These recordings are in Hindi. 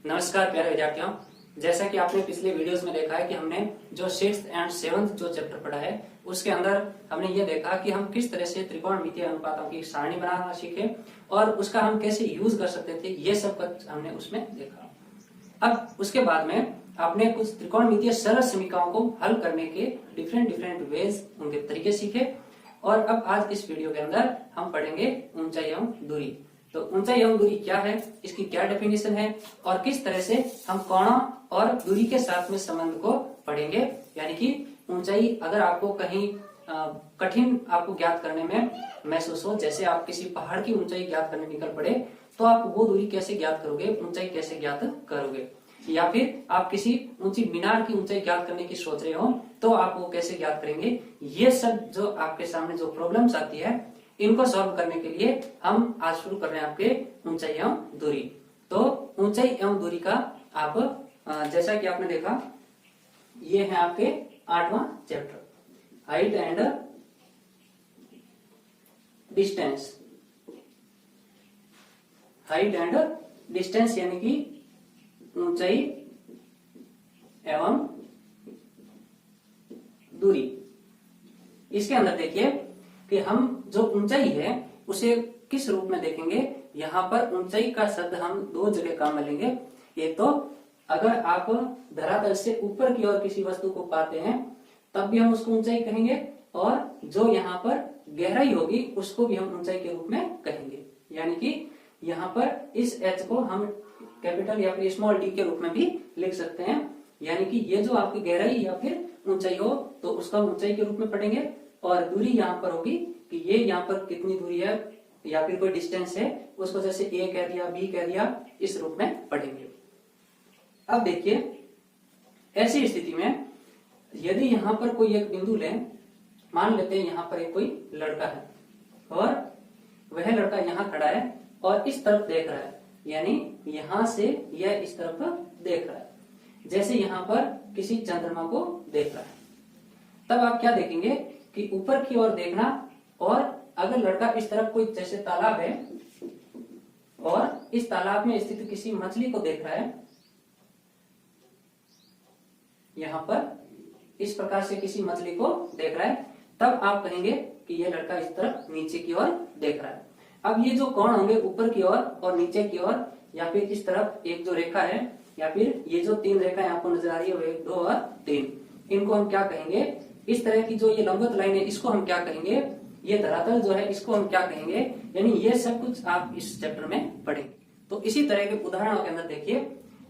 नमस्कार प्यारे विद्यार्थियों। जैसा कि आपने पिछले वीडियोस में देखा है कि हमने जो 6th एंड 7th जो चैप्टर पढ़ा है उसके अंदर हमने ये देखा कि हम किस तरह से त्रिकोणमितीय अनुपातों की सारणी बनाना सीखे और उसका हम कैसे यूज कर सकते थे, ये सब हमने उसमें देखा। अब उसके बाद में आपने कुछ त्रिकोणमितीय सरल समीकरणों को हल करने के डिफरेंट वेज, उनके तरीके सीखे। और अब आज इस वीडियो के अंदर हम पढ़ेंगे ऊंचाई एवं दूरी। तो ऊंचाई एवं दूरी क्या है, इसकी क्या डेफिनेशन है और किस तरह से हम कोणों और दूरी के साथ में संबंध को पढ़ेंगे। यानी कि ऊंचाई अगर आपको कहीं कठिन आपको ज्ञात करने में महसूस हो, जैसे आप किसी पहाड़ की ऊंचाई ज्ञात करने निकल पड़े, तो आप वो दूरी कैसे ज्ञात करोगे, ऊंचाई कैसे ज्ञात करोगे। या फिर आप किसी ऊंची मीनार की ऊंचाई ज्ञात करने की सोच रहे हो तो आप वो कैसे ज्ञात करेंगे। ये सब जो आपके सामने जो प्रॉब्लम्स आती है, इनको सॉल्व करने के लिए हम आज शुरू कर रहे हैं आपके ऊंचाई एवं दूरी। तो ऊंचाई एवं दूरी का आप जैसा कि आपने देखा, ये है आपके 8वां chapter, height and distance. Height and distance यानी कि ऊंचाई एवं दूरी। इसके अंदर देखिए कि हम जो ऊंचाई है उसे किस रूप में देखेंगे। यहाँ पर ऊंचाई का शब्द हम दो जगह काम में लेंगे। एक तो अगर आप धरातल से ऊपर की ओर किसी वस्तु को पाते हैं तब भी हम उसको ऊंचाई कहेंगे, और जो यहाँ पर गहराई होगी उसको भी हम ऊंचाई के रूप में कहेंगे। यानी कि यहाँ पर इस एच को हम कैपिटल या फिर स्मॉल डी के रूप में भी लिख सकते हैं। यानी कि ये जो आपकी गहराई या फिर ऊंचाई हो तो उसका ऊंचाई के रूप में पढ़ेंगे, और दूरी यहाँ पर होगी कि ये यहाँ पर कितनी दूरी है या फिर कोई डिस्टेंस है, उसको जैसे ए कह दिया, बी कह दिया, इस रूप में पढ़ेंगे। अब देखिए, ऐसी स्थिति में यदि यहाँ पर कोई एक बिंदु लें, मान लेते हैं यहाँ पर एक कोई लड़का है और वह लड़का यहाँ खड़ा है और इस तरफ देख रहा है, यानी यहाँ से यह इस तरफ देख रहा है, जैसे यहाँ पर किसी चंद्रमा को देख रहा है। तब आप क्या देखेंगे कि ऊपर की ओर देखना, और अगर लड़का इस तरफ कोई जैसे तालाब है और इस तालाब में स्थित किसी मछली को देख रहा है, यहाँ पर इस प्रकार से किसी मछली को देख रहा है, तब आप कहेंगे कि यह लड़का इस तरफ नीचे की ओर देख रहा है। अब ये जो कोण होंगे ऊपर की ओर और नीचे की ओर, या फिर इस तरफ एक जो रेखा है, या फिर ये जो तीन रेखाएं आपको नजर आ रही है, 1 2 और 3, इनको हम क्या कहेंगे। इस तरह की जो ये लंबवत लाइन है इसको हम क्या कहेंगे, ये धरातल जो है इसको हम क्या कहेंगे। यानी ये सब कुछ आप इस चैप्टर में पढ़ेंगे। तो इसी तरह के उदाहरणों के अंदर देखिए,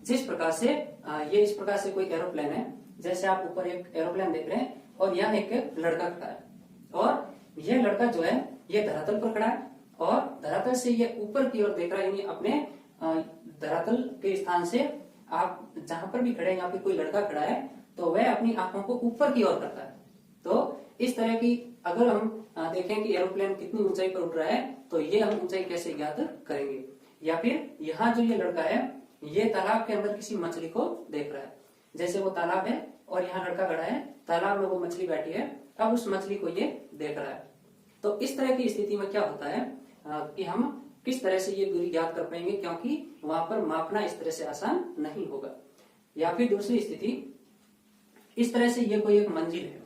जिस प्रकार से ये इस प्रकार से कोई एरोप्लेन है, जैसे आप ऊपर एक एरोप्लेन देख रहे हैं और यहाँ एक लड़का खड़ा है, और यह लड़का जो है ये धरातल पर खड़ा है और धरातल से ये ऊपर की ओर देख रहा है। यानी अपने धरातल के स्थान से आप जहां पर भी खड़े हैं, यहाँ पे कोई लड़का खड़ा है तो वह अपनी आंखों को ऊपर की ओर करता है। तो इस तरह की अगर हम देखें कि एरोप्लेन कितनी ऊंचाई पर उड़ रहा है, तो ये हम ऊंचाई कैसे ज्ञात करेंगे। या फिर यहाँ जो ये लड़का है ये तालाब के अंदर किसी मछली को देख रहा है, जैसे वो तालाब है और यहाँ लड़का खड़ा है, तालाब में वो मछली बैठी है, अब उस मछली को ये देख रहा है। तो इस तरह की स्थिति में क्या होता है कि हम किस तरह से ये दूरी ज्ञात कर पाएंगे, क्योंकि वहां पर मापना इस तरह से आसान नहीं होगा। या फिर दूसरी स्थिति, इस तरह से ये कोई एक मंजिल है,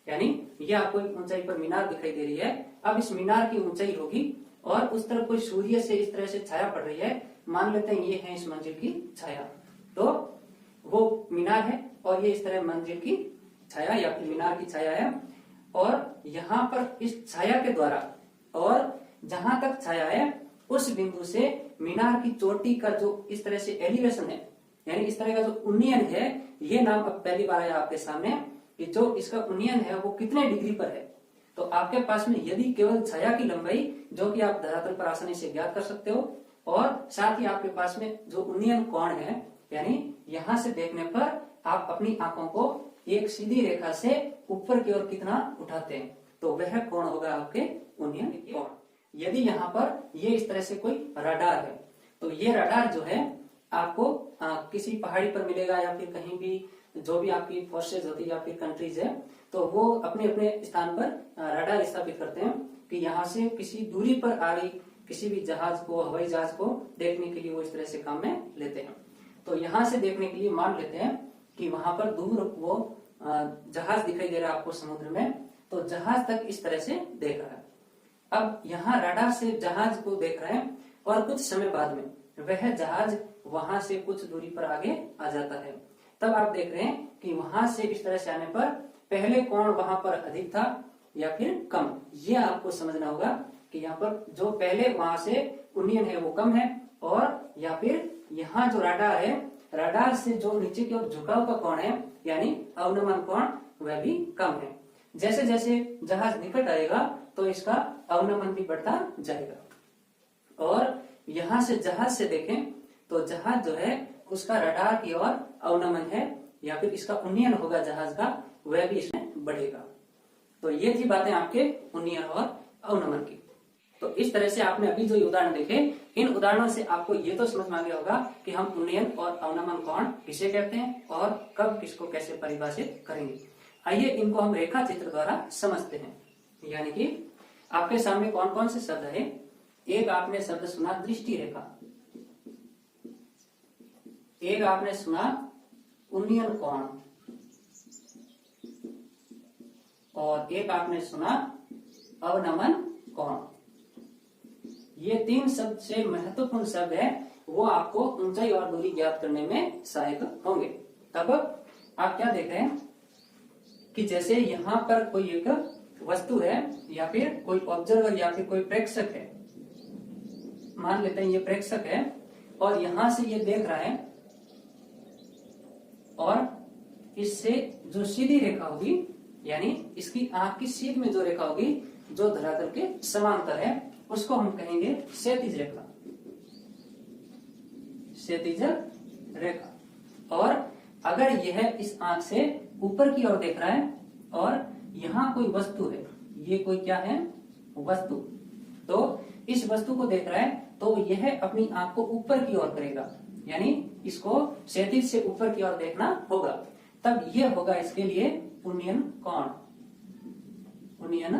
यानी ये आपको एक ऊंचाई पर मीनार दिखाई दे रही है। अब इस मीनार की ऊंचाई होगी और उस तरफ कोई सूर्य से इस तरह से छाया पड़ रही है, मान लेते हैं ये है इस मंजिल की छाया। तो वो मीनार है और ये इस तरह मंजिल की छाया या फिर मीनार की छाया है, और यहाँ पर इस छाया के द्वारा और जहां तक छाया है उस बिंदु से मीनार की चोटी का जो इस तरह से एलिवेशन है, यानी इस तरह का जो उन्नयन है, ये नाम अब पहली बार आया आपके सामने कि जो इसका उन्नयन है वो कितने डिग्री पर है। तो आपके पास में यदि केवल छाया की लंबाई, जो कि आप धरातल पर आसानी से ज्ञात कर सकते हो, और साथ ही आपके पास में जो उन्नयन कोण है, यानी यहां से देखने पर आप अपनी आंखों को एक सीधी रेखा से ऊपर की ओर कितना उठाते हैं, तो वह कोण होगा आपके उन्नयन कोण। यदि यहाँ पर ये इस तरह से कोई रडार है, तो ये रडार जो है आपको किसी पहाड़ी पर मिलेगा, या फिर कहीं भी जो भी आपकी फोर्सेज होती है या फिर कंट्रीज है, तो वो अपने अपने स्थान पर रडार स्थापित करते हैं कि यहाँ से किसी दूरी पर आ रही किसी भी जहाज को, हवाई जहाज को देखने के लिए वो इस तरह से काम में लेते हैं। यहाँ से देखने के लिए मान लेते हैं कि वहां पर दूर वो जहाज दिखाई दे रहा है आपको समुद्र में, तो जहाज तक इस तरह से देख रहा है। अब यहाँ रडार से जहाज को देख रहे हैं और कुछ समय बाद में वह जहाज वहां से कुछ दूरी पर आगे आ जाता है। तब आप देख रहे हैं कि वहां से इस तरह से आने पर पहले कोण वहां पर अधिक था या फिर कम, ये आपको समझना होगा कि यहाँ पर जो पहले वहां से उन्नयन है वो कम है, और या फिर यहाँ जो रडार है, रडार से जो नीचे की ओर झुकाव का कोण है यानी अवनमन कोण वह भी कम है। जैसे जैसे जहाज निकट आएगा तो इसका अवनमन भी बढ़ता जाएगा। और यहाँ से जहाज से देखें तो जहाज जो है उसका रडार की ओर अवनमन है या फिर इसका उन्नयन होगा जहाज का, वह भी इसमें बढ़ेगा। तो ये थी बातें आपके उन्नयन और अवनमन की। तो इस तरह से आपने अभी जो उदाहरण देखे, इन उदाहरणों से आपको ये तो समझ में आ गया होगा कि हम उन्नयन और अवनमन कोण किसे कहते हैं और कब किसको कैसे परिभाषित करेंगे। आइए इनको हम रेखा चित्र द्वारा समझते हैं। यानी कि आपके सामने कौन कौन से शब्द है। एक आपने शब्द सुना दृष्टि रेखा, एक आपने सुना उन्नयन कोण, और एक आपने सुना अवनमन कोण। ये तीन शब्द से महत्वपूर्ण शब्द है, वो आपको ऊंचाई और दूरी ज्ञात करने में सहायक होंगे। अब आप क्या देख रहे हैं कि जैसे यहाँ पर कोई एक वस्तु है या फिर कोई ऑब्जर्वर या फिर कोई प्रेक्षक है, मान लेते हैं ये प्रेक्षक है और यहां से ये देख रहा है, और इससे जो सीधी रेखा होगी यानी इसकी आंख की सीध में जो रेखा होगी जो धरातल के समांतर है उसको हम कहेंगे क्षैतिज रेखा, क्षैतिज रेखा। और अगर यह इस आंख से ऊपर की ओर देख रहा है और यहाँ कोई वस्तु है, ये कोई क्या है वस्तु, तो इस वस्तु को देख रहा है तो यह अपनी आंख को ऊपर की ओर करेगा, यानी इसको क्षैतिज से ऊपर की ओर देखना होगा। तब यह होगा इसके लिए उन्नयन कोण, उन्नयन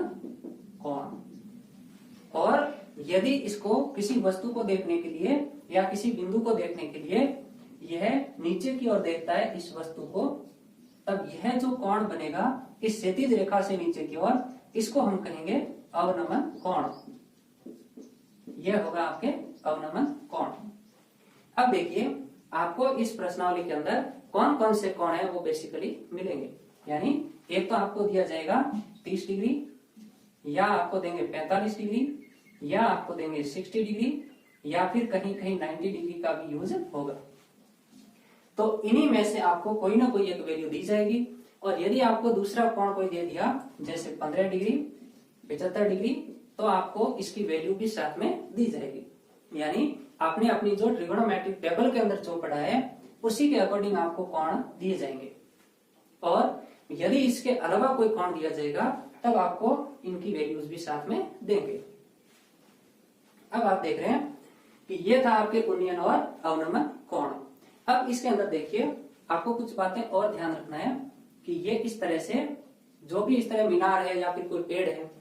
कोण। और यदि इसको किसी वस्तु को देखने के लिए या किसी बिंदु को देखने के लिए यह नीचे की ओर देखता है इस वस्तु को, तब यह जो कोण बनेगा इस क्षैतिज रेखा से नीचे की ओर, इसको हम कहेंगे अवनमन कोण। यह होगा आपके अवनमन कोण। अब देखिए आपको इस प्रश्नावली के अंदर कौन कौन से कोण है वो बेसिकली मिलेंगे। यानी एक तो आपको दिया जाएगा 30 डिग्री, या आपको देंगे 45 डिग्री, या आपको देंगे 60 डिग्री, या फिर कहीं कहीं 90 डिग्री का भी यूज होगा। तो इन्हीं में से आपको कोई ना कोई एक वैल्यू दी जाएगी। और यदि आपको दूसरा कोण कोई दे दिया जैसे 15 डिग्री, 75 डिग्री, तो आपको इसकी वैल्यू भी साथ में दी जाएगी। यानी आपने अपनी जो ट्रिगोनोमेट्रिक टेबल के अंदर जो पढ़ा है उसी के अकॉर्डिंग आपको कोण दिए जाएंगे। और यदि इसके अलावा कोई कोण दिया जाएगा तब आपको इनकी वैल्यूज भी साथ में देंगे। अब आप देख रहे हैं कि ये था आपके उन्नयन और अवनमन कोण। अब इसके अंदर देखिए आपको कुछ बातें और ध्यान रखना है कि ये इस तरह से जो भी इस तरह मीनार है या फिर कोई पेड़ है,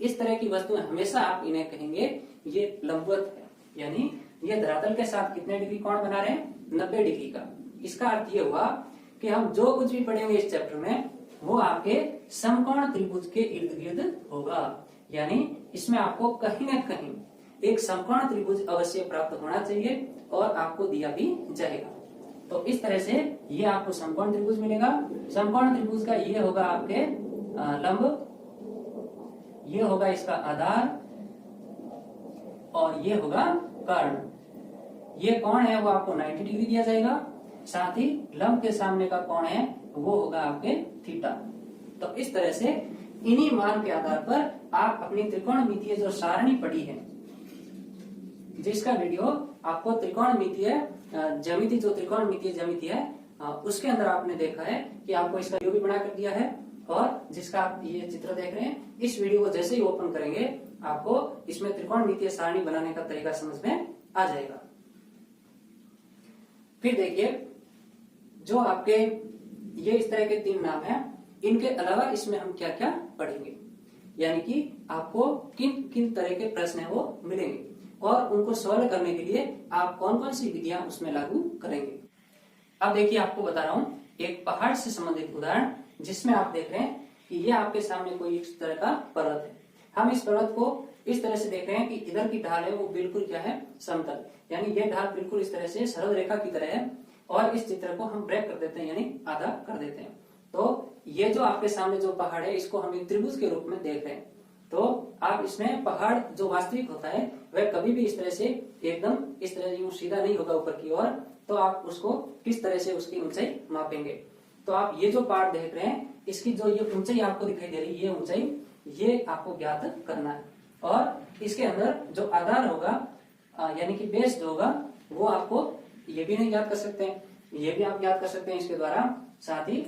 इस तरह की वस्तुएं हमेशा आप इन्हें कहेंगे ये लंबवत है, यानी ये धरातल के साथ कितने डिग्री कोण बना रहे हैं 90 डिग्री का। इसका अर्थ ये हुआ कि हम जो कुछ भी पढ़ेंगे इस चैप्टर में वो आपके समकोण त्रिभुज के इर्द गिर्द होगा। यानी इसमें आपको कहीं न कहीं एक समकोण त्रिभुज अवश्य प्राप्त होना चाहिए और आपको दिया भी जाएगा। तो इस तरह से ये आपको समकोण त्रिभुज मिलेगा। समकोण त्रिभुज का ये होगा आपके लंब, ये होगा इसका आधार, और ये होगा कर्ण। ये कोण है वो आपको 90 डिग्री दिया जाएगा। साथ ही लंब के सामने का कोण है वो होगा आपके थीटा। तो इस तरह से इन्हीं मान के आधार पर आप अपनी त्रिकोणमितीय जो सारणी पढ़ी है, जिसका वीडियो आपको त्रिकोणमितीय ज्यामिति जो त्रिकोणमितीय ज्यामिति है उसके अंदर आपने देखा है कि आपको इसका वीडियो भी बना कर दिया है। और जिसका आप ये चित्र देख रहे हैं, इस वीडियो को जैसे ही ओपन करेंगे आपको इसमें त्रिकोणमितीय सारणी बनाने का तरीका समझ में आ जाएगा। फिर देखिए जो आपके ये इस तरह के 3 नाम हैं, इनके अलावा इसमें हम क्या क्या पढ़ेंगे, यानी कि आपको किन किन तरह के प्रश्न है वो मिलेंगे और उनको सॉल्व करने के लिए आप कौन कौन सी विधियां उसमें लागू करेंगे। अब देखिए आपको बता रहा हूँ एक पहाड़ से संबंधित उदाहरण, जिसमें आप देख रहे हैं कि ये आपके सामने कोई इस तरह का पर्वत है। हम इस पर्वत को इस तरह से देख रहे हैं कि इधर की ढाल है वो बिल्कुल क्या है, समतल, यानी ये ढाल बिल्कुल इस तरह से सरल रेखा की तरह है। और इस चित्र को हम ब्रेक कर देते हैं, यानी आधा कर देते हैं। तो ये जो आपके सामने जो पहाड़ है इसको हम एक त्रिभुज के रूप में देख रहे हैं। तो आप इसमें पहाड़ जो वास्तविक होता है वह कभी भी इस तरह से एकदम इस तरह यूं सीधा नहीं होगा ऊपर की ओर। तो आप उसको किस तरह से उसकी ऊंचाई मापेंगे। तो आप ये जो पहाड़ देख रहे हैं इसकी जो ये ऊंचाई आपको दिखाई दे रही है, ये ऊंचाई, ये आपको ज्ञात करना है। और इसके अंदर जो आधार होगा यानी कि बेस जो होगा वो आपको ये भी नहीं ज्ञात कर सकते हैं, ये भी आप ज्ञात कर सकते हैं इसके द्वारा। साथ ही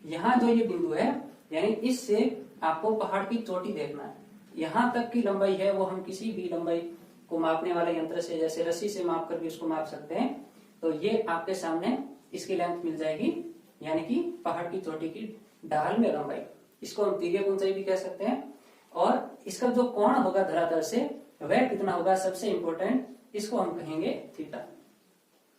यहाँ जो ये बिंदु है यानी इससे आपको पहाड़ की चोटी देखना है। यहाँ तक की लंबाई है वो हम किसी भी लंबाई को मापने वाले यंत्र से, जैसे रस्सी से माप कर भी उसको माप सकते हैं। तो ये आपके सामने इसकी लेंथ मिल जाएगी, यानी कि पहाड़ की चोटी की ढाल में लंबाई, इसको हम तिर्यक ऊंचाई भी कह सकते हैं। और इसका जो कोण होगा धरातल से वह कितना होगा, सबसे इंपॉर्टेंट, इसको हम कहेंगे थीटा।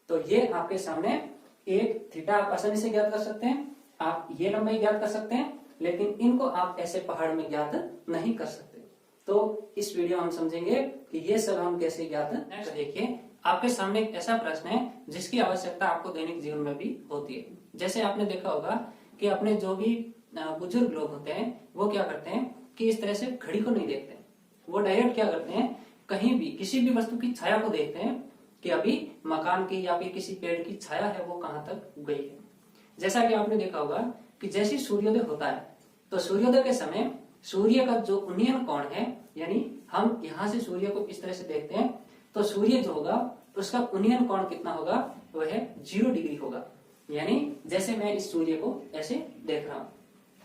तो ये आपके सामने एक थीटा आप आसानी से ज्ञात कर सकते हैं, आप ये लंबाई ज्ञात कर सकते हैं, लेकिन इनको आप ऐसे पहाड़ में ज्ञात नहीं कर सकते। तो इस वीडियो में हम समझेंगे कि ये सब हम कैसे ज्ञात। नेक्स्ट देखिए, आपके सामने एक ऐसा प्रश्न है जिसकी आवश्यकता आपको दैनिक जीवन में भी होती है। जैसे आपने देखा होगा कि अपने जो भी बुजुर्ग लोग होते हैं वो क्या करते हैं कि इस तरह से घड़ी को नहीं देखते, वो डायरेक्ट क्या करते हैं, कहीं भी किसी भी वस्तु की छाया को देखते हैं कि अभी मकान की या फिर किसी पेड़ की छाया है वो कहाँ तक गई है। जैसा कि आपने देखा होगा कि जैसे सूर्योदय होता है तो सूर्योदय के समय सूर्य का जो उन्नयन कोण है, यानी हम यहाँ से सूर्य को इस तरह से देखते हैं तो सूर्य जो होगा उसका उन्नयन कोण कितना होगा, वह 0 डिग्री होगा। यानी जैसे मैं इस सूर्य को ऐसे देख रहा हूं,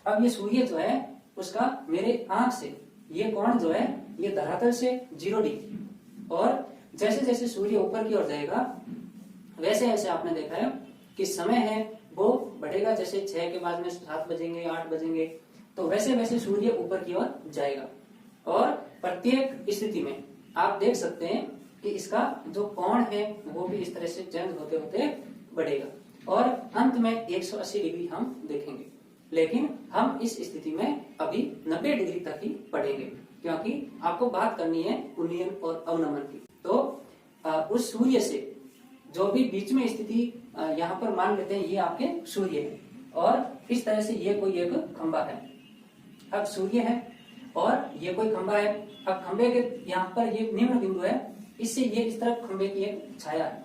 अब ये सूर्य जो है उसका मेरे आंख से ये कोण जो है ये धरातल से 0 डिग्री। और जैसे जैसे सूर्य ऊपर की ओर जाएगा वैसे वैसे आपने देखा है कि समय है वो बढ़ेगा, जैसे 6 के बाद में 7 बजेंगे 8 बजेंगे, तो वैसे वैसे सूर्य ऊपर की ओर जाएगा। और प्रत्येक स्थिति में आप देख सकते हैं कि इसका जो कोण है वो भी इस तरह से चेंज होते होते बढ़ेगा और अंत में 180 डिग्री हम देखेंगे। लेकिन हम इस स्थिति में अभी 90 डिग्री तक ही पढ़ेंगे, क्योंकि आपको बात करनी है उन्नयन और अवनमन की। तो उस सूर्य से जो भी बीच में स्थिति यहाँ पर मान लेते हैं ये आपके सूर्य है, और इस तरह से ये कोई एक खंबा है। अब सूर्य है और ये कोई खंबा है। अब खंबे के यहाँ पर ये निम्न बिंदु है, इससे ये इस तरफ खंबे की एक छाया है।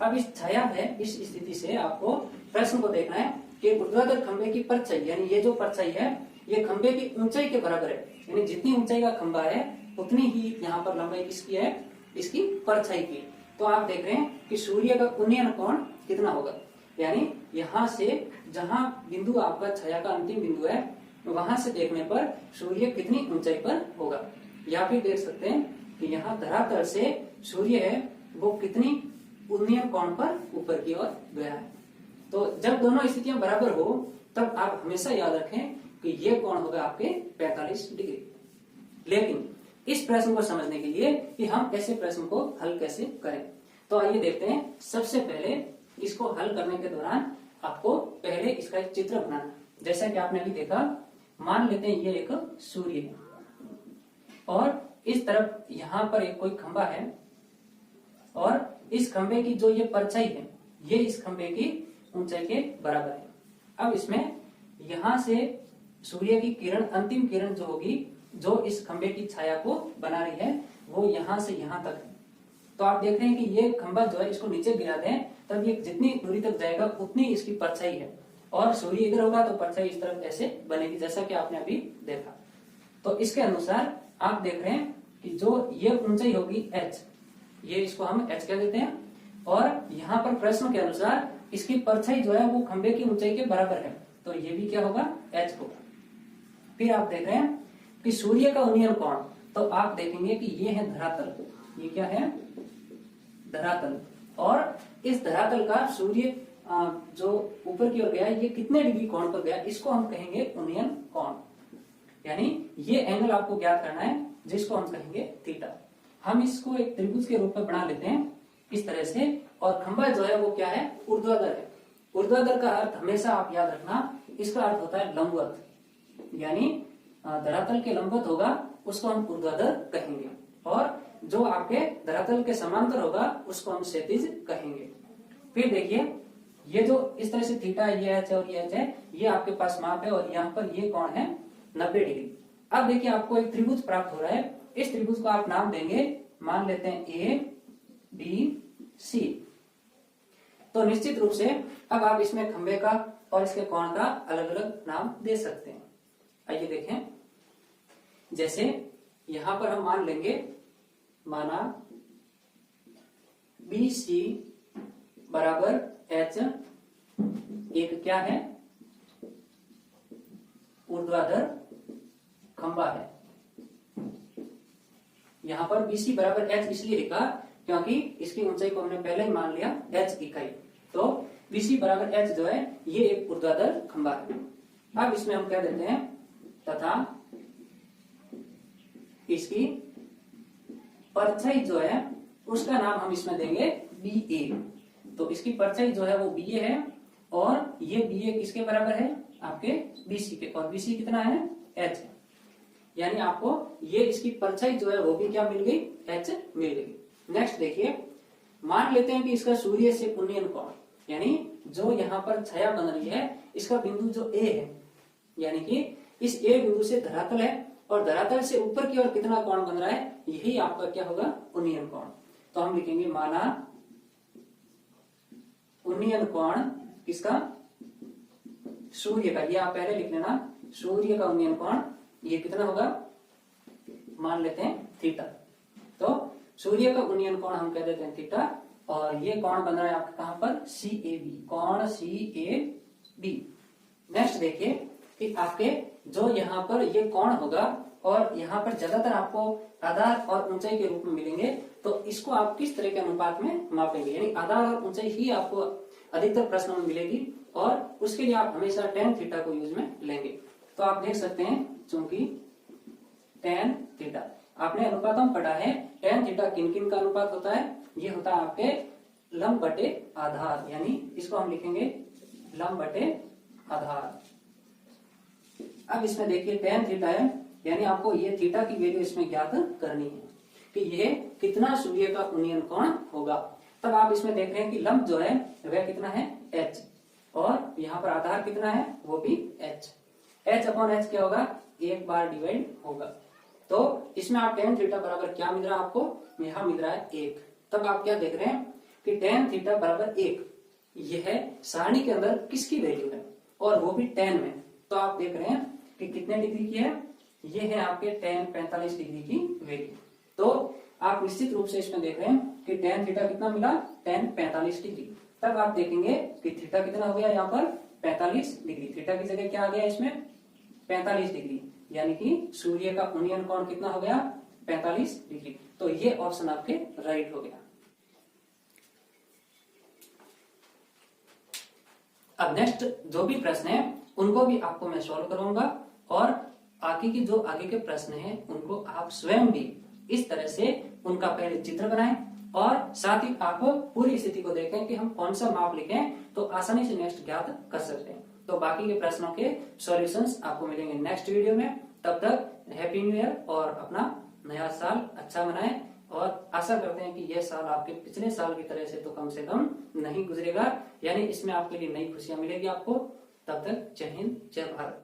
अब इस छाया है, इस स्थिति से आपको प्रश्न को देखना है कि ऊर्ध्वाधर खंबे की परछाई, यानी ये जो परछाई है ये खंबे की ऊंचाई के बराबर है, यानी जितनी ऊंचाई का खंबा है उतनी ही यहाँ पर लंबाई किसकी है, इसकी परछाई की। तो आप देख रहे हैं कि सूर्य का उन्नयन कोण कितना होगा, यानी यहाँ से जहां बिंदु आपका छाया का अंतिम बिंदु है वहां से देखने पर सूर्य कितनी ऊंचाई पर होगा। या फिर देख सकते हैं कि यहाँ धरातल से सूर्य है वो कितनी उन्नयन कोण पर ऊपर की ओर गया है। तो जब दोनों स्थितियां बराबर हो तब आप हमेशा याद रखें कि ये कोण होगा आपके 45 डिग्री। लेकिन इस प्रश्न को समझने के लिए कि हम ऐसे प्रश्न को हल कैसे करें, तो आइए देखते हैं। सबसे पहले इसको हल करने के दौरान आपको पहले इसका एक चित्र बनाना। जैसा कि आपने अभी देखा, मान लेते हैं ये एक सूर्य है और इस तरफ यहाँ पर एक कोई खंबा है और इस खंबे की जो ये परछाई है ये इस खंबे की ऊंचाई के बराबर है। अब इसमें यहाँ से सूर्य की किरण, अंतिम किरण जो होगी, जो इस खंबे की छाया को बना रही है, वो यहाँ से यहाँ तक है। तो आप देख रहे हैं कि ये खंबा जो है इसको नीचे गिरा दें तब ये जितनी दूरी तक जाएगा उतनी इसकी परछाई है, और सूर्य इधर होगा तो परछाई इस तरफ ऐसे बनेगी, जैसा कि आपने अभी देखा। तो इसके अनुसार आप देख रहे हैं कि जो ये ऊंचाई होगी h, ये इसको हम h कह देते हैं, और यहाँ पर प्रश्न के अनुसार इसकी परछाई जो है वो खंबे की ऊंचाई के बराबर है, तो ये भी क्या होगा, h होगा। फिर आप देख रहे हैं कि सूर्य का उन्नयन कोण, तो आप देखेंगे कि ये है धरातल, ये क्या है, धरातल, और इस धरातल का सूर्य जो ऊपर की ओर गया ये कितने डिग्री कोण पर गया, इसको हम कहेंगे उन्नयन कोण। यानी ये एंगल आपको ज्ञात करना है जिसको हम कहेंगे थीटा। हम इसको एक त्रिभुज के रूप में बना लेते हैं इस तरह से, और खंबा जो है वो क्या है, ऊर्ध्वाधर है। ऊर्ध्वाधर का अर्थ हमेशा आप याद रखना, इसका अर्थ होता है लंबवत, यानी धरातल के लंबवत होगा उसको हम ऊर्ध्वाधर कहेंगे, और जो आपके धरातल के समांतर होगा उसको हम क्षैतिज कहेंगे। फिर देखिए ये जो इस तरह से थीटा, ये एच और ये एच है, ये आपके पास माप है, और यहाँ पर ये कोण है 90 डिग्री। अब देखिए आपको एक त्रिभुज प्राप्त हो रहा है, इस त्रिभुज को आप नाम देंगे, मान लेते हैं ए बी सी। तो निश्चित रूप से अब आप इसमें खंबे का और इसके कोण का अलग अलग नाम दे सकते हैं। आइए देखें, जैसे यहां पर हम मान लेंगे, माना बी सी बराबर एच, एक क्या है, ऊर्ध्वाधर खंबा है। यहां पर BC बराबर एच इसलिए लिखा क्योंकि इसकी ऊंचाई को हमने पहले ही मान लिया एच इकाई, तो BC बराबर एच जो है ये एक ऊर्ध्वाधर खंबा है। अब इसमें हम कह देते हैं तथा इसकी परछाई जो है उसका नाम हम इसमें देंगे BA। तो इसकी परछाई जो है वो BA है, और ये BA किसके बराबर है, आपके BC के, और BC कितना है, H है। यानी आपको ये इसकी परछाई जो है वो भी क्या मिल गई, H मिल गई। नेक्स्ट देखिए, मान लेते हैं कि इसका सूर्य से उन्नयन कोण, यानी जो यहाँ पर छाया बन रही है इसका बिंदु जो A है, यानी कि इस A बिंदु से धरातल है, और धरातल से ऊपर की ओर कितना कोण बन रहा है, यही आपका क्या होगा, उन्नयन कोण। तो हम लिखेंगे माना उन्नयन कोण किसका, सूर्य का, ये आप पहले लिख लेना, सूर्य का उन्नयन कोण ये कितना होगा, मान लेते हैं थीटा। तो सूर्य का उन्नयन कोण हम कह देते हैं थीटा, और ये कोण बन रहा है आपका कहां पर, CAB, कोण CAB। नेक्स्ट देखिए कि आपके जो यहाँ पर ये कोण होगा, और यहाँ पर ज्यादातर आपको आधार और ऊंचाई के रूप में मिलेंगे, तो इसको आप किस तरह के अनुपात में मापेंगे, यानी आधार और ऊंचाई ही आपको अधिकतर प्रश्नों में मिलेगी, और उसके लिए आप हमेशा tan थीटा को यूज में लेंगे। तो आप देख सकते हैं, चूंकि tan थीटा आपने अनुपातों में पढ़ा है, tan थीटा किन किन का अनुपात होता है, ये होता है आपके लंब बटे आधार, यानी इसको हम लिखेंगे लंब बटे आधार। अब इसमें देखिए tan थीटा है, यानी आपको ये थीटा की वैल्यू इसमें ज्ञात करनी है कि ये कितना सूर्य का उन्नयन कोण होगा। तब आप इसमें देख रहे हैं कि लंब जो है वह कितना है, H, और यहाँ पर आधार कितना है, वो भी H। H अपॉन H क्या होगा, एक बार डिवाइड होगा। तो इसमें आप tan थीटा बराबर क्या मिल रहा है आपको, यहाँ मिल रहा है 1। तब आप क्या देख रहे हैं कि tan थीटा बराबर 1, यह सारणी के अंदर किसकी वैल्यू है, और वो भी tan में। तो आप देख रहे हैं कि कितने डिग्री की है, ये है आपके tan 45 डिग्री की वैल्यू। तो आप निश्चित रूप से इसमें देख रहे हैं कि tan थीटा कितना मिला, tan 45 डिग्री। तब आप देखेंगे कि थीटा कितना हो गया यहाँ पर 45 डिग्री, थीटा की जगह क्या आ गया इसमें 45 डिग्री, यानी कि सूर्य का उन्नयन कोण कितना हो गया 45 डिग्री। तो ये ऑप्शन आपके राइट हो गया। अब नेक्स्ट जो भी प्रश्न है उनको भी आपको मैं सॉल्व करूंगा, और आगे की जो आगे के प्रश्न हैं उनको आप स्वयं भी इस तरह से उनका पहले चित्र बनाएं, और साथ ही आप पूरी स्थिति को देखें कि हम कौन सा माप लिखें, तो आसानी से नेक्स्ट ज्ञात कर सकते हैं। तो बाकी के प्रश्नों के सॉल्यूशंस आपको मिलेंगे नेक्स्ट वीडियो में। तब तक हैप्पी न्यू ईयर, और अपना नया साल अच्छा मनाएं, और आशा करते हैं कि यह साल आपके पिछले साल की तरह से तो कम से कम नहीं गुजरेगा, यानी इसमें आपके लिए नई खुशियां मिलेगी आपको। तब तक जय हिंद, जय भारत।